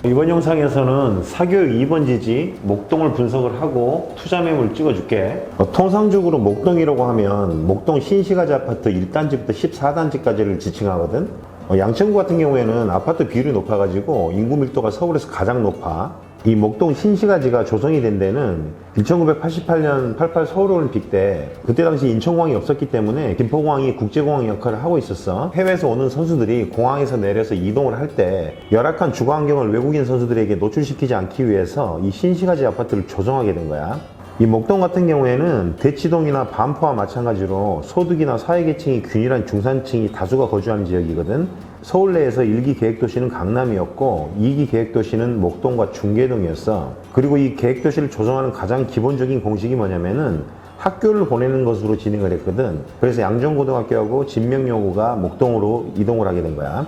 이번 영상에서는 사교육 2번 지지 목동을 분석을 하고 투자 매물을 찍어줄게. 통상적으로 목동이라고 하면 목동 신시가지 아파트 1단지부터 14단지까지를 지칭하거든. 양천구 같은 경우에는 아파트 비율이 높아가지고 인구 밀도가 서울에서 가장 높아. 이 목동 신시가지가 조성이 된 데는 1988년 88 서울올림픽 때 그때 당시 인천공항이 없었기 때문에 김포공항이 국제공항 역할을 하고 있었어. 해외에서 오는 선수들이 공항에서 내려서 이동을 할 때 열악한 주거 환경을 외국인 선수들에게 노출시키지 않기 위해서 이 신시가지 아파트를 조성하게 된 거야. 이 목동 같은 경우에는 대치동이나 반포와 마찬가지로 소득이나 사회계층이 균일한 중산층이 다수가 거주하는 지역이거든. 서울 내에서 1기 계획도시는 강남이었고 2기 계획도시는 목동과 중계동이었어. 그리고 이 계획도시를 조성하는 가장 기본적인 공식이 뭐냐면은 학교를 보내는 것으로 진행을 했거든. 그래서 양정고등학교하고 진명여고가 목동으로 이동을 하게 된 거야.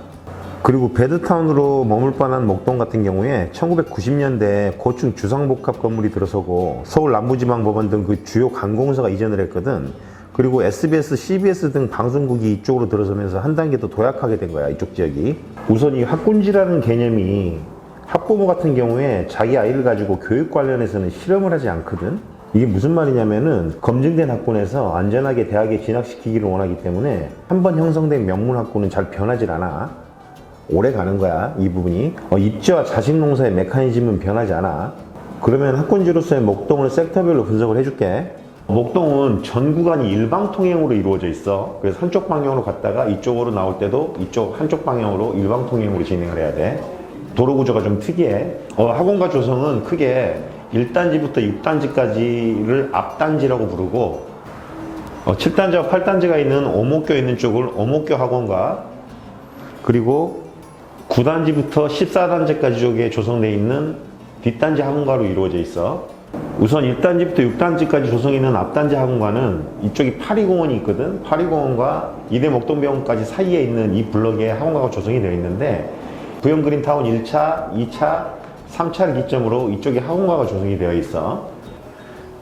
그리고 베드타운으로 머물 뻔한 목동 같은 경우에 1990년대에 고층 주상복합 건물이 들어서고 서울 남부지방법원 등 그 주요 관공서가 이전을 했거든. 그리고 SBS, CBS 등 방송국이 이쪽으로 들어서면서 한 단계 더 도약하게 된 거야, 이쪽 지역이. 우선 이 학군지라는 개념이 학부모 같은 경우에 자기 아이를 가지고 교육 관련해서는 실험을 하지 않거든. 이게 무슨 말이냐면은 검증된 학군에서 안전하게 대학에 진학시키기를 원하기 때문에 한번 형성된 명문 학군은 잘 변하질 않아. 오래 가는 거야, 이 부분이. 입지와 자식농사의 메커니즘은 변하지 않아. 그러면 학군지로서의 목동을 섹터별로 분석을 해줄게. 목동은 전 구간이 일방통행으로 이루어져 있어. 그래서 한쪽 방향으로 갔다가 이쪽으로 나올 때도 이쪽 한쪽 방향으로 일방통행으로 진행을 해야 돼. 도로 구조가 좀 특이해. 학원과 조성은 크게 1단지부터 6단지까지를 앞단지라고 부르고 7단지와 8단지가 있는 오목교 있는 쪽을 오목교 학원과, 그리고 9단지부터 14단지까지 쪽에 조성되어 있는 뒷단지 학원과로 이루어져 있어. 우선 1단지부터 6단지까지 조성이 있는 앞단지 학원과는 이쪽이 파리공원이 있거든. 파리공원과 이대 목동병원까지 사이에 있는 이 블럭에 학원과가 조성이 되어 있는데 부영그린타운 1차, 2차, 3차를 기점으로 이쪽에 학원과가 조성이 되어 있어.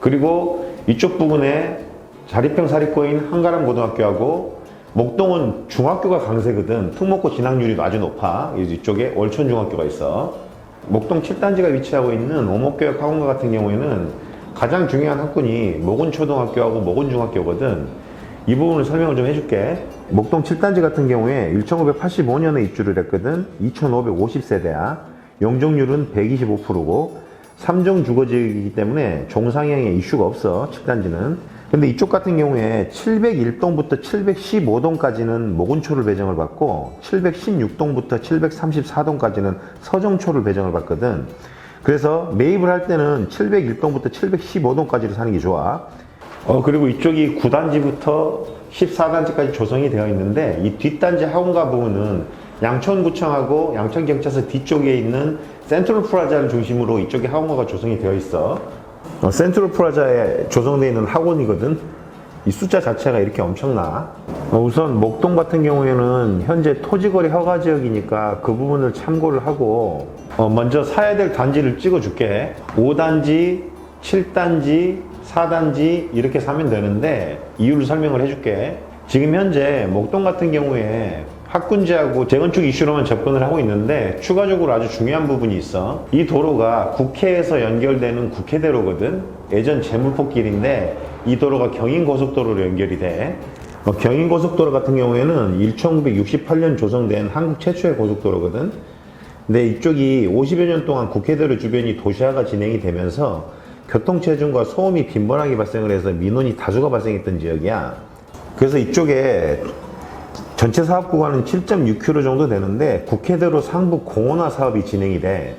그리고 이쪽 부분에 자립형 사립고인 한가람고등학교하고 목동은 중학교가 강세거든. 특목고 진학률이 아주 높아. 이쪽에 월천중학교가 있어. 목동 7단지가 위치하고 있는 오목교역 학원과 같은 경우에는 가장 중요한 학군이 모군초등학교하고 모군중학교거든. 이 부분을 설명을 좀 해줄게. 목동 7단지 같은 경우에 1985년에 입주를 했거든. 2550세대야. 용적률은 125%고 3종 주거지역이기 때문에 종상향의 이슈가 없어, 7단지는. 근데 이쪽 같은 경우에 701동부터 715동까지는 모군초를 배정을 받고 716동부터 734동까지는 서정초를 배정을 받거든. 그래서 매입을 할 때는 701동부터 715동까지를 사는 게 좋아. 그리고 이쪽이 9단지부터 14단지까지 조성이 되어 있는데 이 뒷단지 학원가 부분은 양천구청하고 양천경찰서 뒤쪽에 있는 센트럴 프라자를 중심으로 이쪽에 학원가가 조성이 되어 있어. 센트럴 프라자에 조성되어 있는 학원이거든. 이 숫자 자체가 이렇게 엄청나. 우선 목동 같은 경우에는 현재 토지거래 허가 지역이니까 그 부분을 참고를 하고 먼저 사야 될 단지를 찍어줄게. 5단지, 7단지, 4단지 이렇게 사면 되는데 이유를 설명을 해줄게. 지금 현재 목동 같은 경우에 학군지하고 재건축 이슈로만 접근을 하고 있는데 추가적으로 아주 중요한 부분이 있어. 이 도로가 국회에서 연결되는 국회대로거든. 예전 제물포길인데 이 도로가 경인고속도로로 연결이 돼. 경인고속도로 같은 경우에는 1968년 조성된 한국 최초의 고속도로거든. 근데 이쪽이 50여 년 동안 국회대로 주변이 도시화가 진행이 되면서 교통체증과 소음이 빈번하게 발생을 해서 민원이 다수가 발생했던 지역이야. 그래서 이쪽에 전체 사업 구간은 7.6km 정도 되는데 국회대로 상부 공원화 사업이 진행이 돼.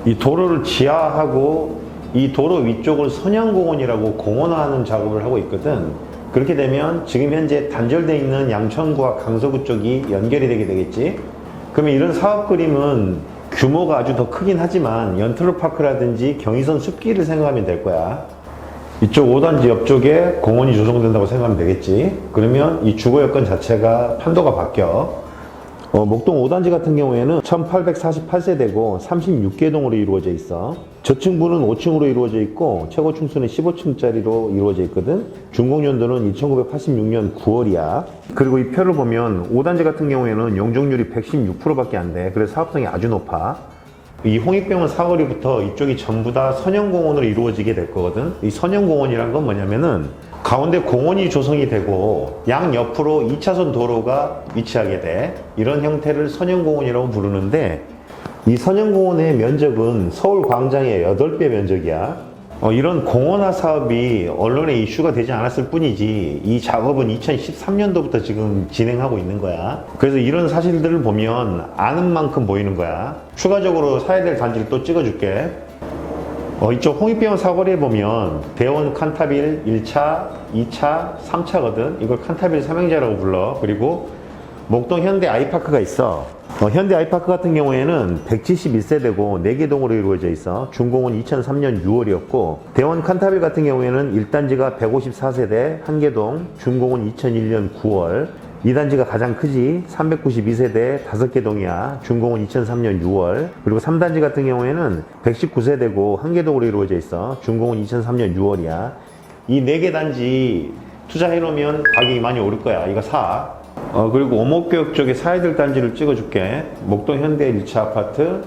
이 도로를 지하하고 이 도로 위쪽을 선양공원이라고 공원화하는 작업을 하고 있거든. 그렇게 되면 지금 현재 단절되어 있는 양천구와 강서구 쪽이 연결이 되게 되겠지. 그러면 이런 사업 그림은 규모가 아주 더 크긴 하지만 연트로파크라든지 경의선 숲길을 생각하면 될 거야. 이쪽 5단지 옆쪽에 공원이 조성된다고 생각하면 되겠지. 그러면 이 주거 여건 자체가 판도가 바뀌어. 목동 5단지 같은 경우에는 1848세대고 36개 동으로 이루어져 있어. 저층부는 5층으로 이루어져 있고 최고 층수는 15층짜리로 이루어져 있거든. 준공연도는 1986년 9월이야. 그리고 이 표를 보면 5단지 같은 경우에는 용적률이 116%밖에 안 돼. 그래서 사업성이 아주 높아. 이 홍익병원 사거리부터 이쪽이 전부 다 선형공원으로 이루어지게 될 거거든. 이 선형공원이란 건 뭐냐면은 가운데 공원이 조성이 되고 양 옆으로 2차선 도로가 위치하게 돼. 이런 형태를 선형공원이라고 부르는데, 이 선형공원의 면적은 서울 광장의 8배 면적이야. 이런 공원화 사업이 언론에 이슈가 되지 않았을 뿐이지 이 작업은 2013년도부터 지금 진행하고 있는 거야. 그래서 이런 사실들을 보면 아는 만큼 보이는 거야. 추가적으로 사야 될 단지를 또 찍어줄게. 이쪽 홍익병원 사거리에 보면 대원 칸타빌 1차, 2차, 3차거든. 이걸 칸타빌 삼형제라고 불러. 그리고 목동 현대 아이파크가 있어. 현대 아이파크 같은 경우에는 171세대고 4개 동으로 이루어져 있어. 준공은 2003년 6월이었고, 대원 칸타빌 같은 경우에는 1단지가 154세대 1개 동, 준공은 2001년 9월. 2단지가 가장 크지. 392세대 5개 동이야. 준공은 2003년 6월. 그리고 3단지 같은 경우에는 119세대고 1개 동으로 이루어져 있어. 준공은 2003년 6월이야. 이 4개 단지 투자해놓으면 가격이 많이 오를 거야. 이거 사. 그리고 오목교역 쪽에 사야 될 단지를 찍어줄게. 목동 현대 1차 아파트,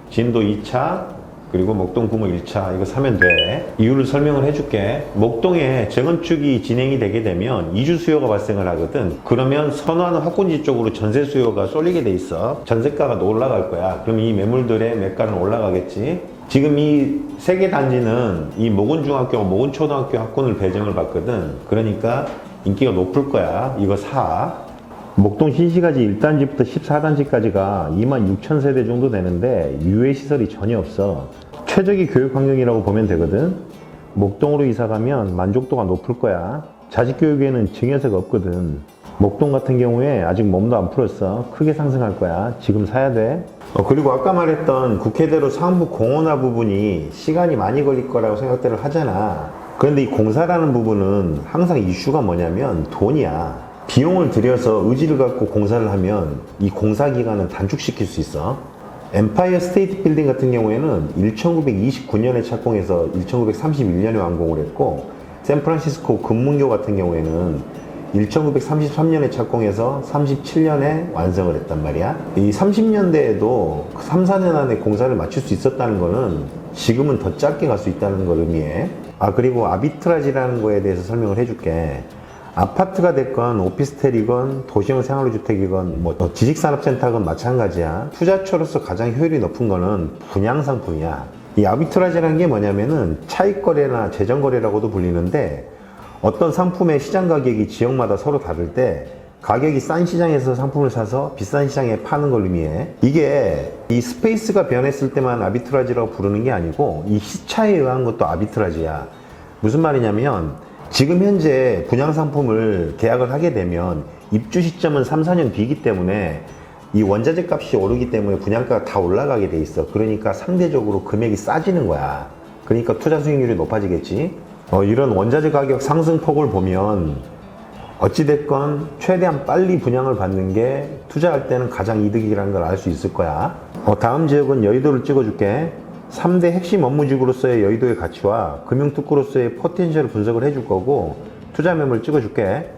진도 2차, 그리고 목동 구모 1차. 이거 사면 돼. 이유를 설명을 해줄게. 목동에 재건축이 진행이 되게 되면 이주 수요가 발생을 하거든. 그러면 선호하는 학군지 쪽으로 전세 수요가 쏠리게 돼 있어. 전세가가 올라갈 거야. 그럼 이 매물들의 매가는 올라가겠지. 지금 이 3개 단지는 이 모근중학교, 모근초등학교 학군을 배정을 받거든. 그러니까 인기가 높을 거야. 이거 사. 목동 신시가지 1단지부터 14단지까지가 26,000세대 정도 되는데 유해시설이 전혀 없어. 최적의 교육 환경이라고 보면 되거든. 목동으로 이사가면 만족도가 높을 거야. 자식교육에는 증여세가 없거든. 목동 같은 경우에 아직 몸도 안 풀었어. 크게 상승할 거야. 지금 사야 돼. 그리고 아까 말했던 국회대로 상부 공원화 부분이 시간이 많이 걸릴 거라고 생각들을 하잖아. 그런데 이 공사라는 부분은 항상 이슈가 뭐냐면 돈이야. 비용을 들여서 의지를 갖고 공사를 하면 이 공사 기간은 단축시킬 수 있어. 엠파이어 스테이트 빌딩 같은 경우에는 1929년에 착공해서 1931년에 완공을 했고, 샌프란시스코 금문교 같은 경우에는 1933년에 착공해서 37년에 완성을 했단 말이야. 이 30년대에도 3, 4년 안에 공사를 마칠 수 있었다는 거는 지금은 더 짧게 갈 수 있다는 걸 의미해. 그리고 아비트라지라는 거에 대해서 설명을 해줄게. 아파트가 됐건 오피스텔이건 도시형 생활주택이건 뭐 지식산업센터건 마찬가지야. 투자처로서 가장 효율이 높은 거는 분양상품이야. 이 아비트라지라는 게 뭐냐면은 차익거래나 재정거래라고도 불리는데, 어떤 상품의 시장 가격이 지역마다 서로 다를 때 가격이 싼 시장에서 상품을 사서 비싼 시장에 파는 걸 의미해. 이게 이 스페이스가 변했을 때만 아비트라지라고 부르는 게 아니고 이 시차에 의한 것도 아비트라지야. 무슨 말이냐면 지금 현재 분양 상품을 계약을 하게 되면 입주 시점은 3, 4년 뒤이기 때문에 이 원자재 값이 오르기 때문에 분양가가 다 올라가게 돼 있어. 그러니까 상대적으로 금액이 싸지는 거야. 그러니까 투자 수익률이 높아지겠지. 이런 원자재 가격 상승폭을 보면 어찌됐건 최대한 빨리 분양을 받는 게 투자할 때는 가장 이득이라는 걸 알 수 있을 거야. 다음 지역은 여의도를 찍어줄게. 3대 핵심 업무지구로서의 여의도의 가치와 금융특구로서의 포텐셜을 분석을 해줄 거고, 투자 매물 찍어줄게.